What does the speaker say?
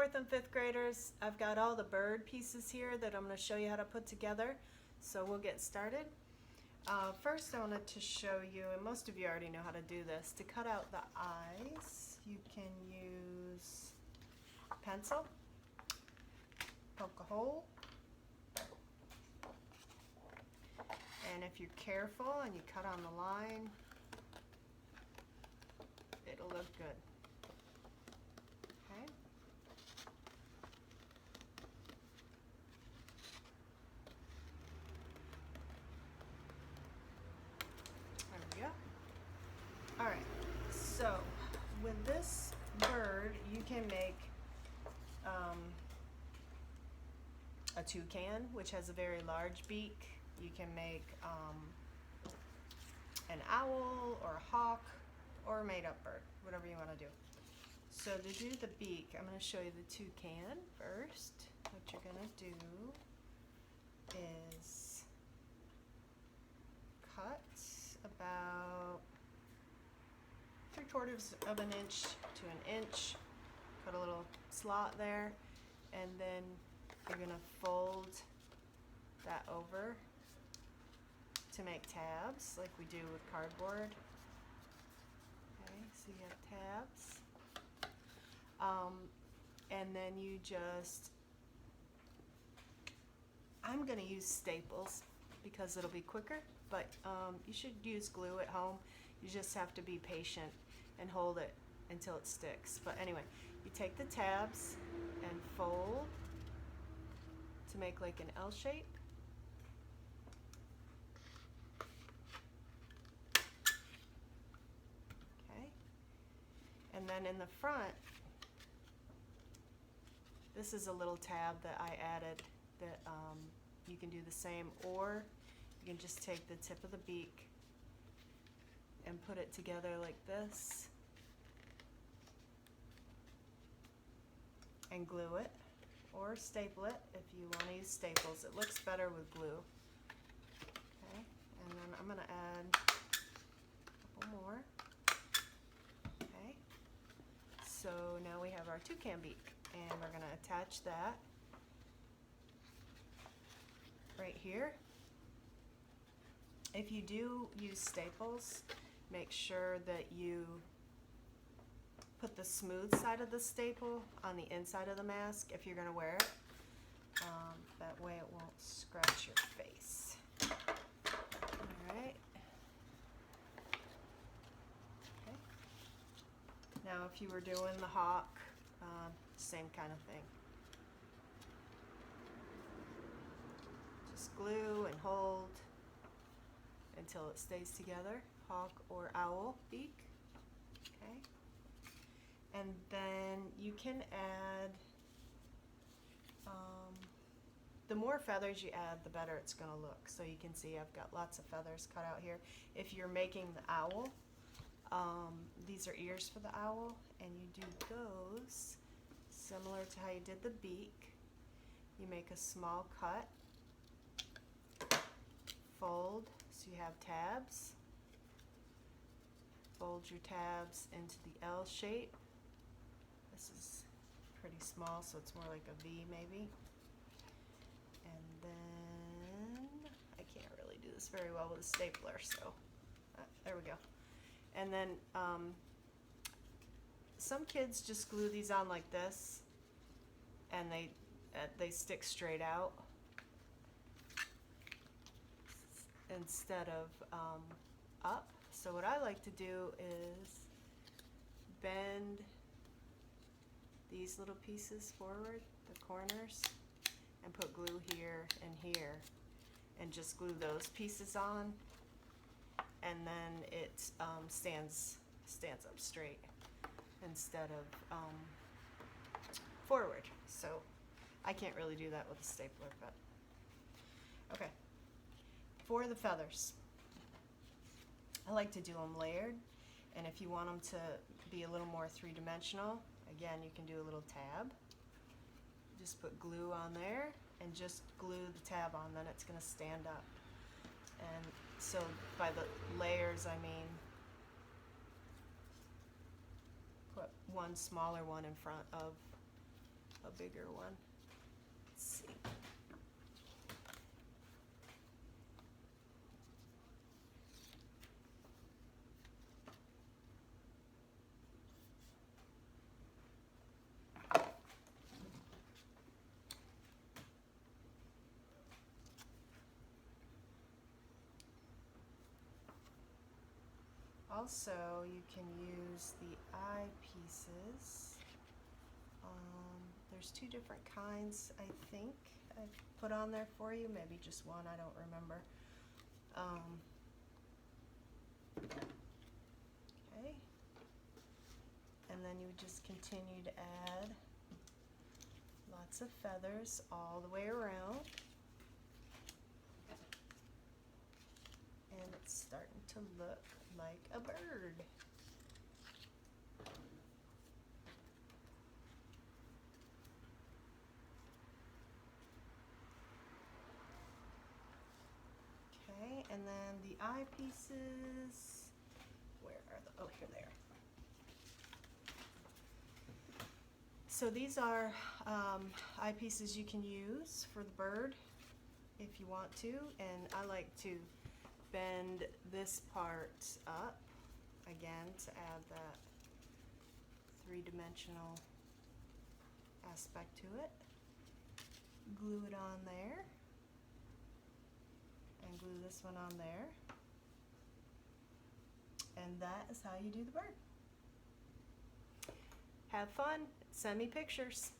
4th and 5th graders. I've got all the bird pieces here that I'm going to show you how to put together. So we'll get started. First I wanted to show you, and most of you already know how to do this, to cut out the eyes. You can use pencil, poke a hole, and if you're careful and you cut on the line, it'll look good. Okay. There we go. All right, so with this bird, you can make a toucan, which has a very large beak. You can make an owl or a hawk or a made-up bird, whatever you want to do. So to do the beak, I'm going to show you the toucan first. What you're going to do is cut about 3/4 of an inch to an inch. Put a little slot there, and then you're going to fold that over to make tabs like we do with cardboard. Okay, so you have tabs. And then you just, I'm going to use staples because it'll be quicker, but you should use glue at home. You just have to be patient and hold it until it sticks. But anyway, you take the tabs and fold to make like an L shape. Okay. And then in the front, this is a little tab that I added that you can do the same, or you can just take the tip of the beak and put it together like this and glue it, or staple it if you want to use staples. It looks better with glue. Okay, and then I'm going to add a couple more. Okay, so now we have our toucan beak, and we're going to attach that right here. If you do use staples, make sure that you put the smooth side of the staple on the inside of the mask if you're going to wear it. That way it won't scratch your face. Alright. Okay. Now if you were doing the hawk, same kind of thing. Just glue and hold until it stays together. Hawk or owl beak. Okay. And then you can add, the more feathers you add, the better it's going to look. So you can see I've got lots of feathers cut out here. If you're making the owl, these are ears for the owl, and you do those similar to how you did the beak. You make a small cut, fold, so you have tabs. Fold your tabs into the L shape. This is pretty small, so it's more like a V maybe. And then, I can't really do this very well with a stapler, so there we go. And then some kids just glue these on like this, and they stick straight out instead of up. So what I like to do is bend these little pieces forward, the corners, and put glue here and here, and just glue those pieces on, and then it stands up straight instead of forward. So I can't really do that with a stapler, but okay. For the feathers, I like to do them layered, and if you want them to be a little more three-dimensional, again, you can do a little tab. Just put glue on there and just glue the tab on, then it's going to stand up. And so by the layers, I mean put one smaller one in front of a bigger one. Let's see. Also, you can use the eyepieces. There's two different kinds, I think, I put on there for you. Maybe just one, I don't remember. Okay. And then you would just continue to add lots of feathers all the way around. And it's starting to look like a bird. Okay, and then the eyepieces, where are the, oh, here they are. So these are eyepieces you can use for the bird if you want to, and I like to bend this part up again to add that three-dimensional aspect to it. Glue it on there, and glue this one on there, and that is how you do the bird. Have fun, send me pictures.